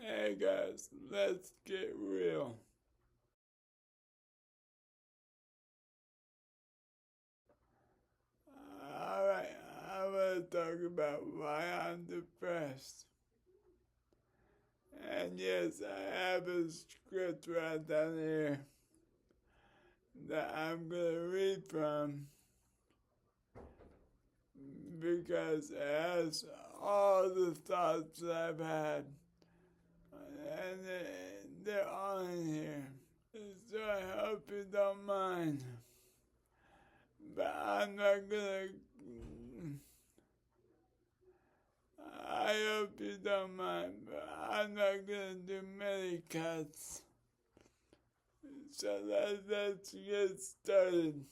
Hey guys, let's get real. Alright, I'm gonna talk about why I'm depressed. And yes, I have a script right down here that I'm gonna read from because it has all the thoughts that I've had. And they're all in here. So I hope you don't mind. But I'm not gonna. I hope you don't mind, but I'm not gonna do many cuts. So let's get started.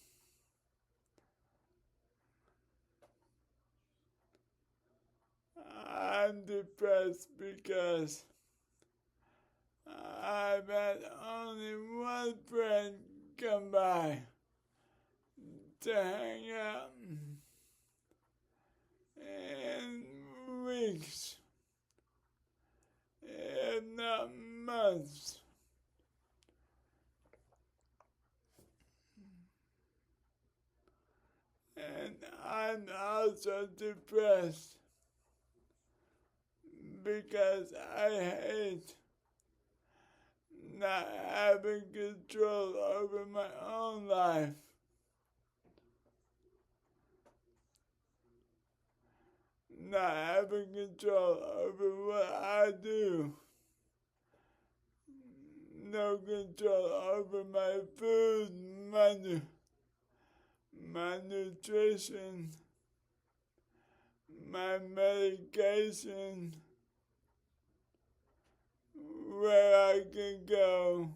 I'm depressed because I've had only one friend come by to hang out in weeks, if not months. And I'm also depressed because I hate not having control over my own life. Not having control over what I do. No control over my food, my nutrition, my medication, where I can go.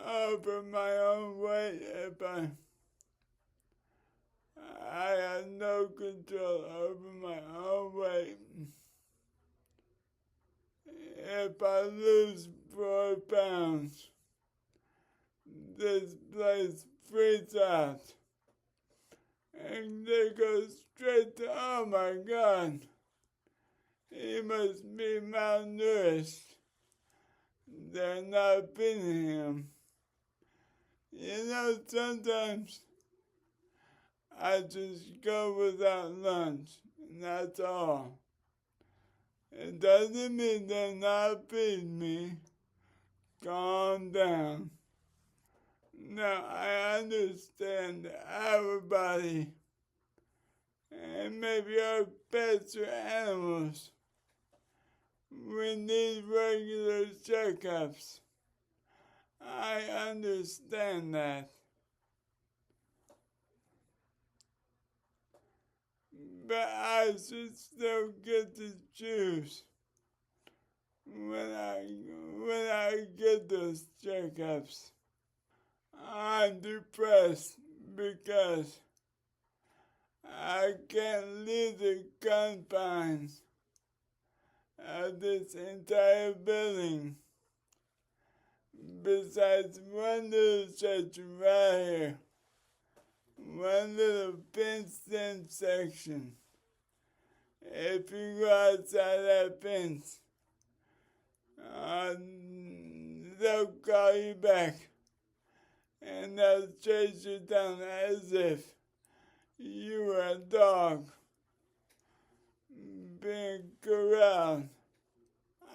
Over my own weight if I have no control over my own weight. If I lose 4 pounds, this place freaks out. And they go straight to, oh my God, he must be malnourished. They're not feeding him. You know, sometimes I just go without lunch, and that's all. It doesn't mean they're not feeding me. Calm down. Now, I understand that our body, and maybe our pets or animals, we need regular checkups. I understand that. But I should still get to choose when I get those checkups. I'm depressed because I can't leave the confines of this entire building. Besides one little section right here, one little fenced-in section. If you go outside that fence, they'll call you back and they'll chase you down as if you were a dog being corralled.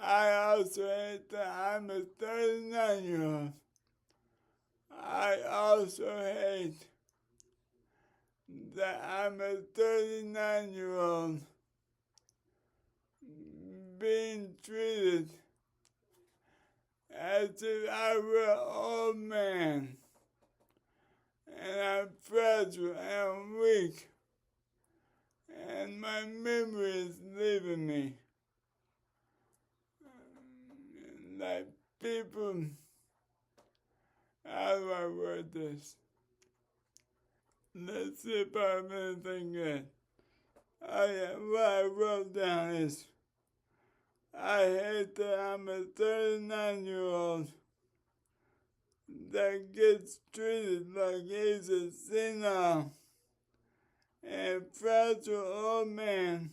I also hate that I'm a 39-year-old. I also hate that I'm a 39-year-old being treated as if I were an old man and I'm fragile and weak and my memory is leaving me. Like people, how do I word this? Let's see if I have anything good. Oh yeah, what I wrote down is, I hate that I'm a 39-year-old that gets treated like he's a senile and fragile old man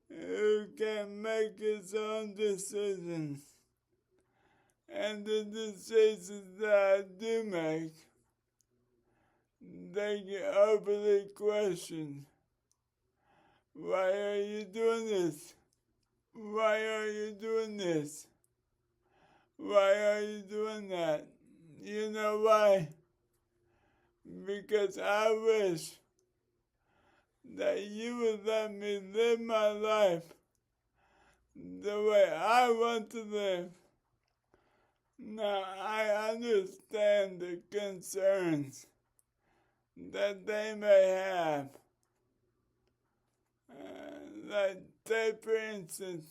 who can make his own decisions. And the decisions that I do make, they get overly questioned. Why are you doing this? Why are you doing this? Why are you doing that? You know why? Because I wish that you would let me live my life the way I want to live. Now, I understand the concerns that they may have. Like, take for instance,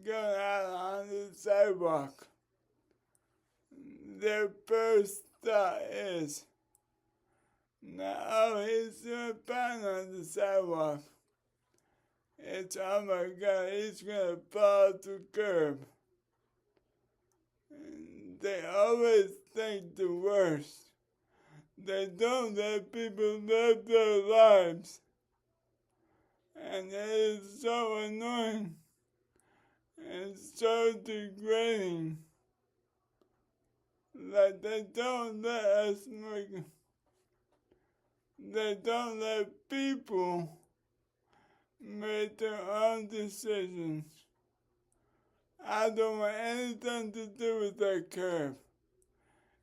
going out on the sidewalk. Their first thought is, no, he's doing fine on the sidewalk. It's, oh my God, he's gonna fall off the curb. And they always think the worst. They don't let people live their lives. And it is so annoying and so degrading. Like they don't let people make their own decisions. I don't want anything to do with that curb.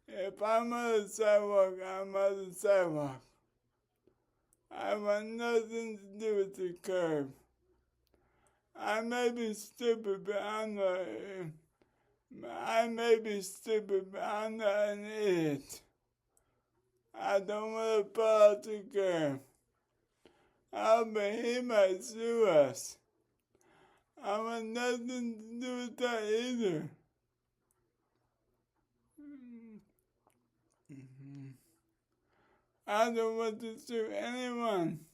If I'm on the sidewalk, I'm on the sidewalk. I want nothing to do with the curb. I may be stupid, but I'm not. I may be stupid, but I'm not an idiot. I don't want to fall off the curb. Oh, but he might sue us. I want nothing to do with that either. I don't want to sue anyone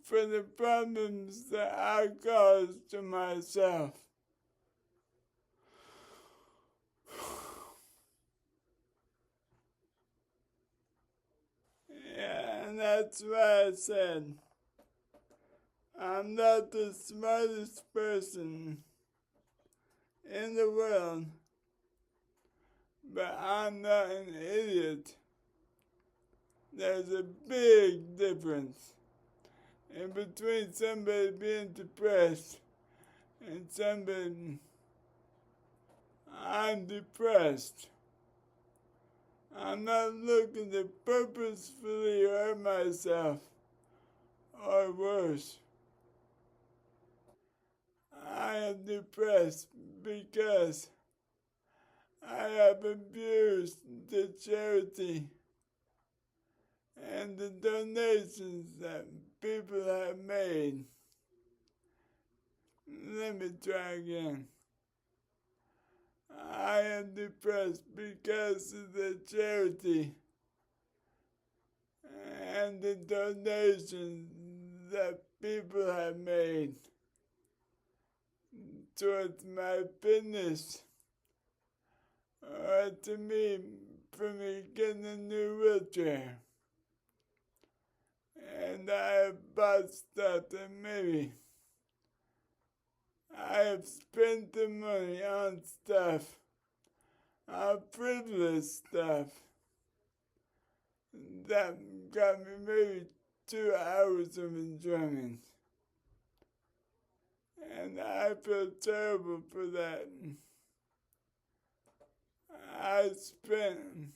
for the problems that I caused to myself. Yeah, and that's why I said I'm not the smartest person in the world, but I'm not an idiot. There's a big difference in between somebody being depressed and somebody, I'm depressed. I'm not looking to purposefully hurt myself, or worse. I am depressed because I have abused the charity and the donations that people have made. Let me try again. I am depressed because of the charity and the donations that people have made towards my fitness, or to me, for me getting a new wheelchair. And I have bought stuff that maybe I have spent the money on stuff, on frivolous stuff, that got me maybe 2 hours of enjoyment. And I feel terrible for that. I spent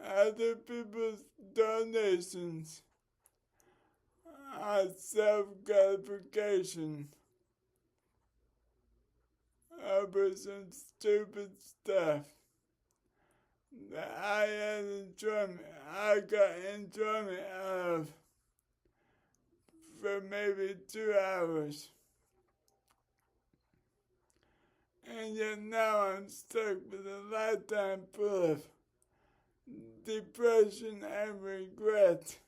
other people's donations on self-gratification over some stupid stuff that I had enjoyment. I got enjoyment out of for maybe 2 hours. And yet now I'm stuck with a lifetime full of depression and regret.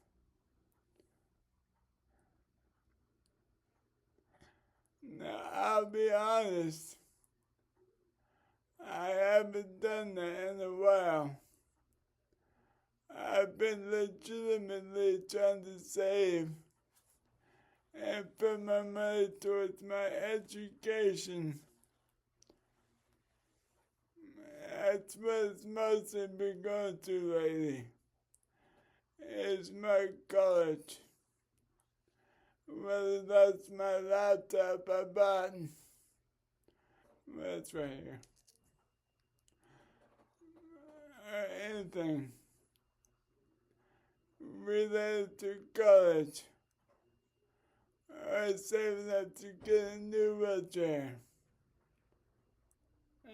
Now, I'll be honest, I haven't done that in a while. I've been legitimately trying to save and put my money towards my education. That's what it's mostly been going to lately, is my college. Whether that's my laptop I bought, that's right here, or anything related to college, or saving up to get a new wheelchair.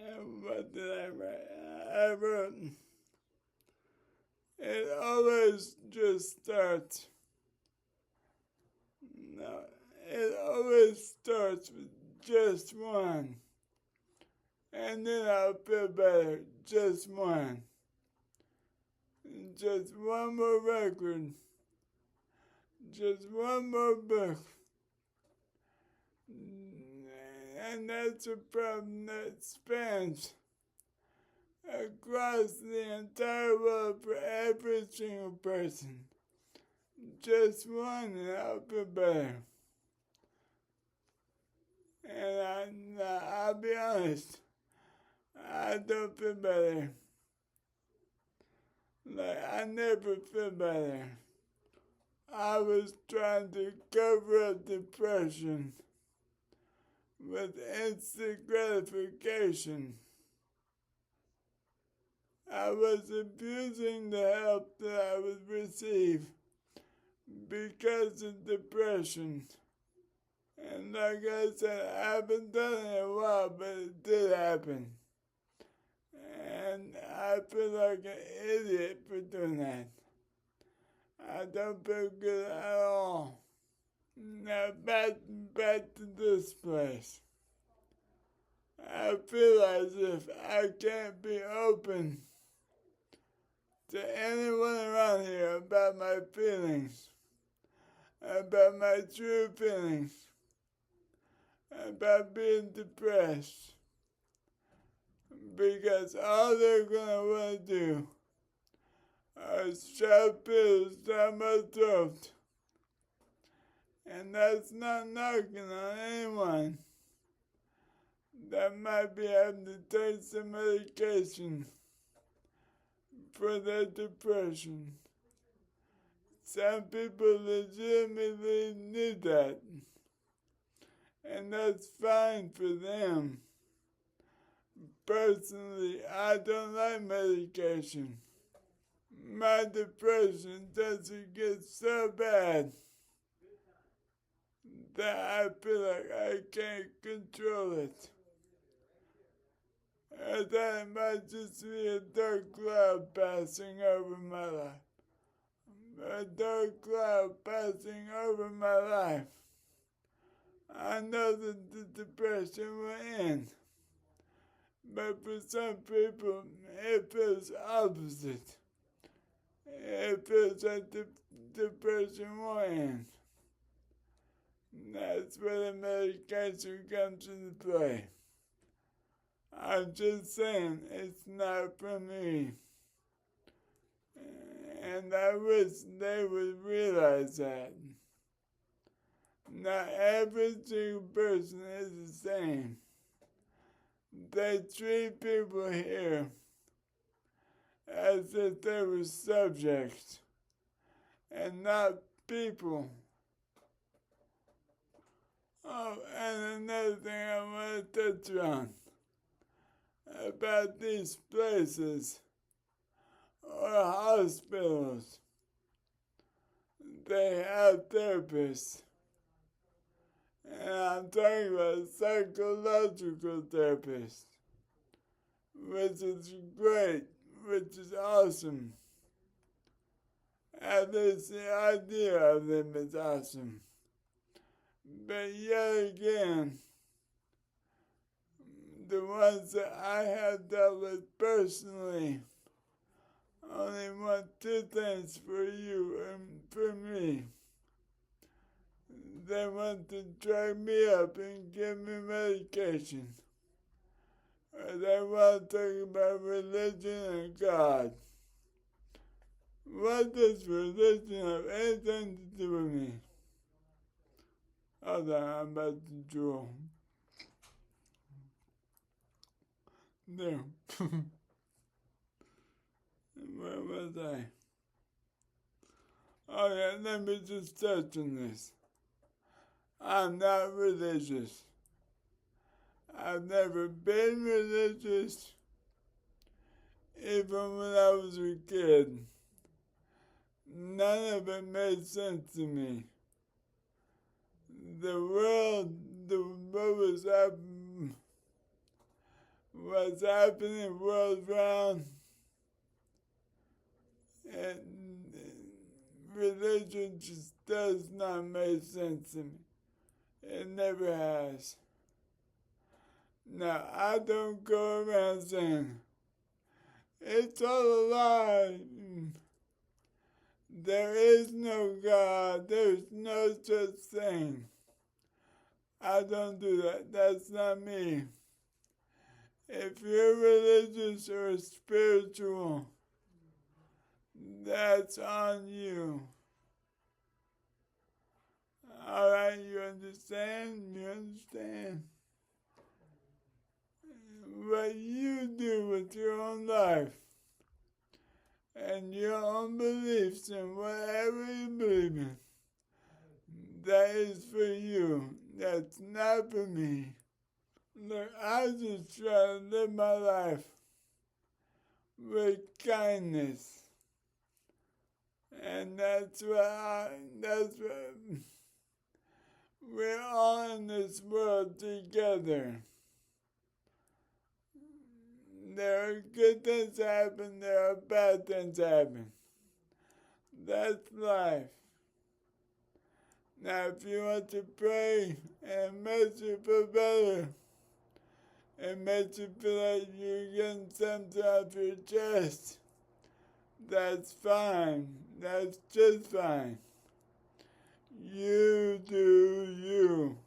And what did I write? I wrote, it always just starts. No, it always starts with just one. And then I'll feel better. Just one. Just one more record. Just one more book. And that's a problem that spans across the entire world for every single person. Just one and I'll feel better. And I'll be honest, I don't feel better. Like, I never feel better. I was trying to cover up depression with instant gratification. I was abusing the help that I would receive because of depression. And like I said, I haven't done it in a while, but it did happen. And I feel like an idiot for doing that. I don't feel good at all. Now back to this place. I feel as if I can't be open to anyone around here about my feelings, about my true feelings, about being depressed, because all they're gonna want to do are shove pills down my throat. And that's not knocking on anyone that might be having to take some medication for their depression. Some people legitimately need that, and that's fine for them. Personally, I don't like medication. My depression doesn't get so bad that I feel like I can't control it. Or that it might just be a dark cloud passing over my life. A dark cloud passing over my life. I know that the depression will end. But for some people, it feels opposite. It feels like the depression won't end. That's where the medication comes into play. I'm just saying it's not for me. And I wish they would realize that. Not every single person is the same. They treat people here as if they were subjects and not people. Oh, and another thing I want to touch on about these places or hospitals. They have therapists. And I'm talking about psychological therapists, which is great, which is awesome. At least the idea of them is awesome. But yet again, the ones that I have dealt with personally only want two things for you and for me. They want to drag me up and give me medication. Or they want to talk about religion and God. What does religion have anything to do with me? Hold on, I'm about to drool. There. Where was I? Oh yeah, let me just touch on this. I'm not religious. I've never been religious, even when I was a kid. None of it made sense to me. What's happening world around, and religion just does not make sense to me. It never has. Now, I don't go around saying, it's all a lie. There is no God. There's no such thing. I don't do that. That's not me. If you're religious or spiritual, that's on you. Alright, you understand? You understand? What you do with your own life and your own beliefs and whatever you believe in, that is for you. That's not for me. Look, I just try to live my life with kindness. And that's what we're all in this world together. There are good things happen, there are bad things happen. That's life. Now, if you want to pray and it makes you feel better, it makes you feel like you're getting something off your chest, that's fine. That's just fine. You do you.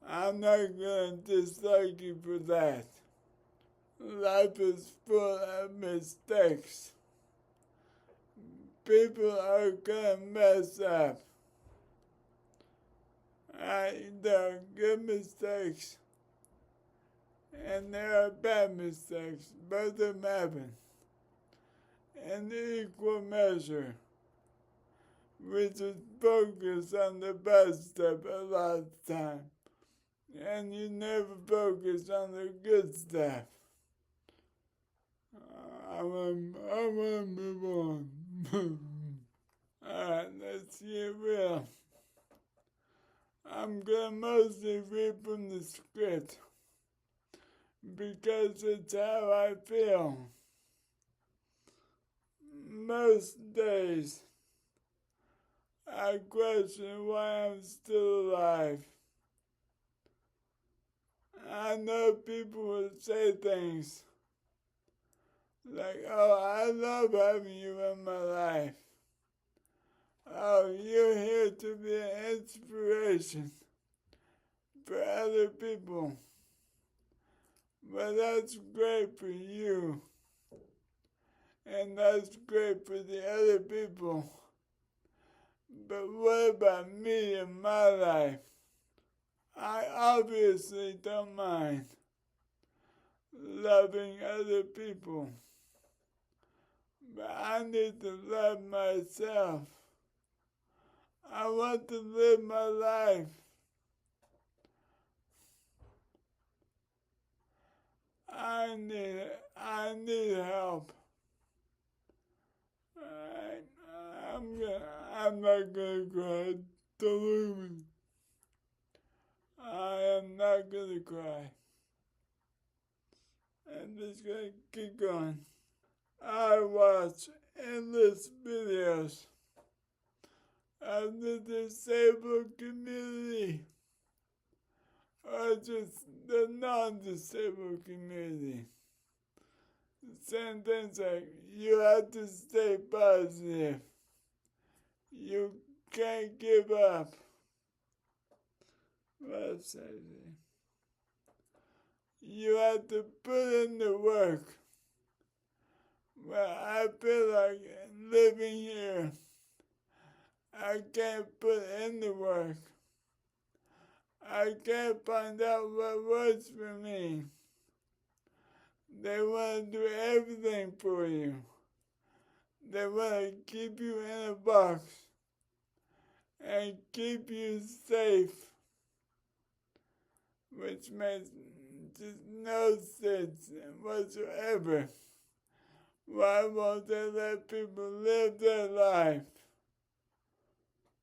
I'm not going to dislike you for that. Life is full of mistakes. People are gonna mess up. There are good mistakes and there are bad mistakes. Both of them happen in equal measure. We just focus on the bad stuff a lot of the time, and you never focus on the good stuff. I want to move on. Alright, let's get real. I'm going to mostly read from the script because it's how I feel. Most days, I question why I'm still alive. I know people will say things like, oh, I love having you in my life. Oh, you're here to be an inspiration for other people. Well, that's great for you. And that's great for the other people. But what about me and my life? I obviously don't mind loving other people. But I need to love myself. I want to live my life. I need help. I'm not gonna cry. Don't look at me. I am not gonna cry. I'm just gonna keep going. I watch endless videos of the disabled community, or just the non-disabled community. Saying things like, you have to stay positive. You can't give up. What's that? You have to put in the work. Well, I feel like living here, I can't put in the work. I can't find out what works for me. They want to do everything for you. They want to keep you in a box and keep you safe, which makes just no sense whatsoever. Why won't they let people live their life?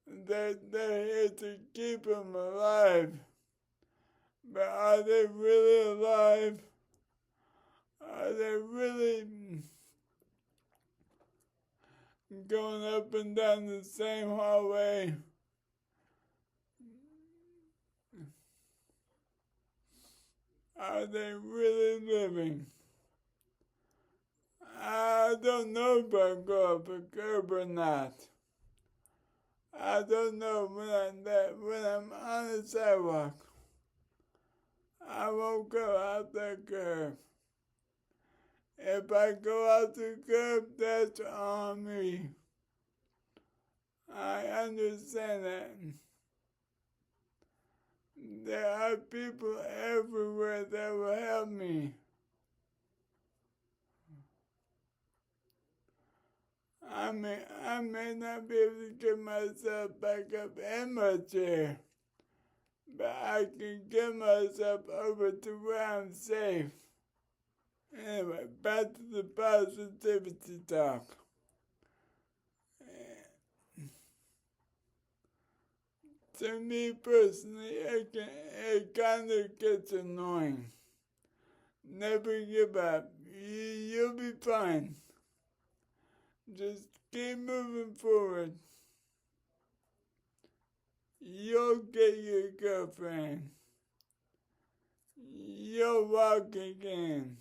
They're here to keep them alive. But are they really alive? Are they really going up and down the same hallway? Are they really living? I don't know if I go up a curb or not. I don't know when I'm on the sidewalk. I won't go out that curb. If I go out the curb, that's on me. I understand that. There are people everywhere that will help me. I may not be able to get myself back up in my chair, but I can get myself over to where I'm safe. Anyway, back to the positivity talk. To me personally, it kind of gets annoying. Never give up. You'll be fine. Just keep moving forward. You'll get your girlfriend. You'll walk again.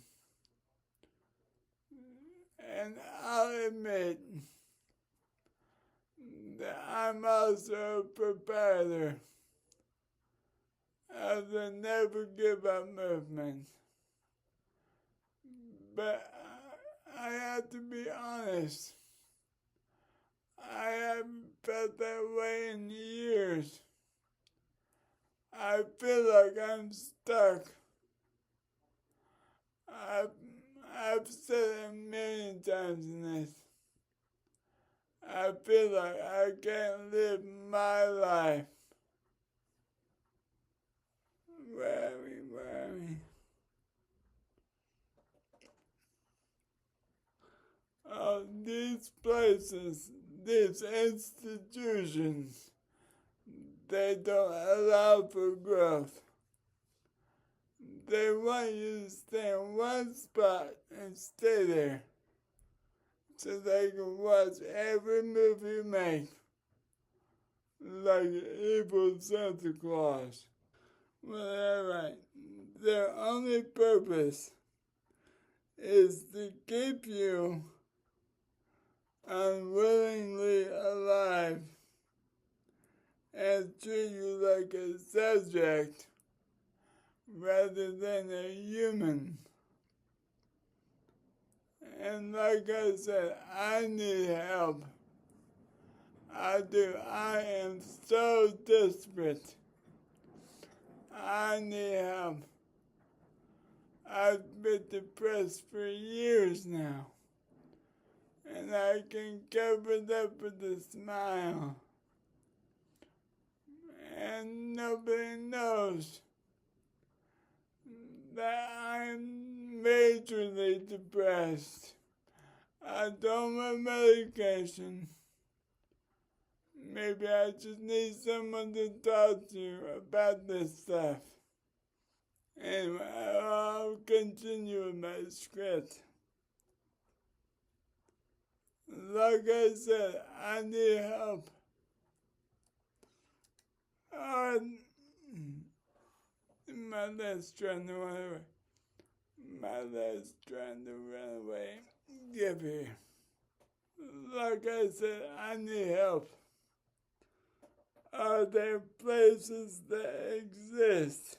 And I'll admit that I'm also a proprietor of the Never Give Up movement. But I have to be honest. I haven't felt that way in years. I feel like I'm stuck. I've said it a million times in this. I feel like I can't live my life. Where are we? Oh, these places, these institutions, they don't allow for growth. They want you to stay in one spot and stay there so they can watch every move you make, like an evil Santa Claus. Well, alright. Their only purpose is to keep you unwillingly alive and treat you like a subject rather than a human. And like I said, I need help. I do. I am so desperate. I need help. I've been depressed for years now. And I can cover it up with a smile. And nobody knows that I'm majorly depressed. I don't want medication. Maybe I just need someone to talk to about this stuff. Anyway, I'll continue with my script. Like I said, I need help. My leg's trying to run away. My leg's trying to run away. Give here. Like I said, I need help. Are there places that exist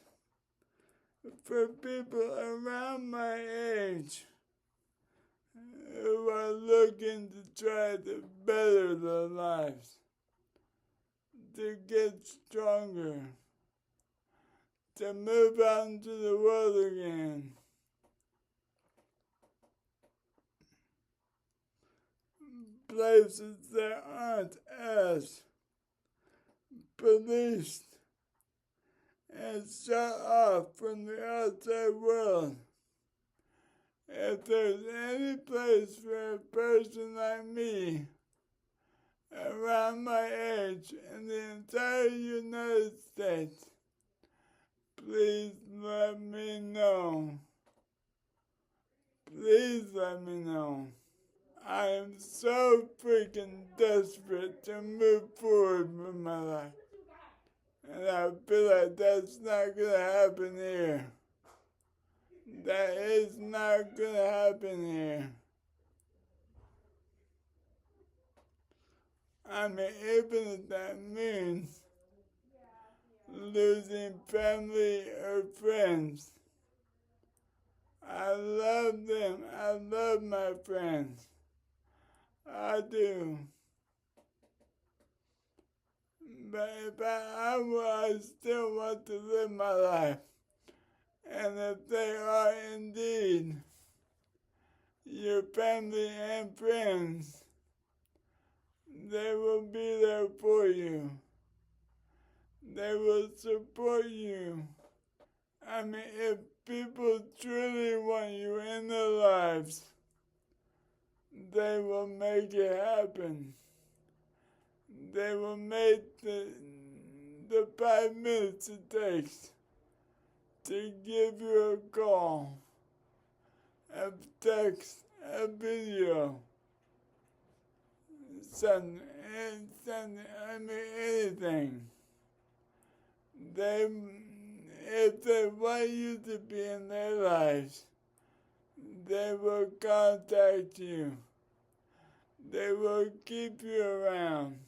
for people around my age who are looking to try to better their lives, to get stronger, to move out into the world again. Places that aren't as policed and shut off from the outside world. If there's any place for a person like me around my age in the entire United States, please let me know. Please let me know. I am so freaking desperate to move forward with my life. And I feel like that's not gonna happen here. That is not gonna happen here. I mean, even if that means losing family or friends. I love them. I love my friends. I do. But if I still want to live my life. And if they are indeed your family and friends, they will be there for you. They will support you. I mean, if people truly want you in their lives, they will make it happen. They will make the 5 minutes it takes to give you a call, a text, a video, send, I mean, anything. If they want you to be in their lives, they will contact you. They will keep you around.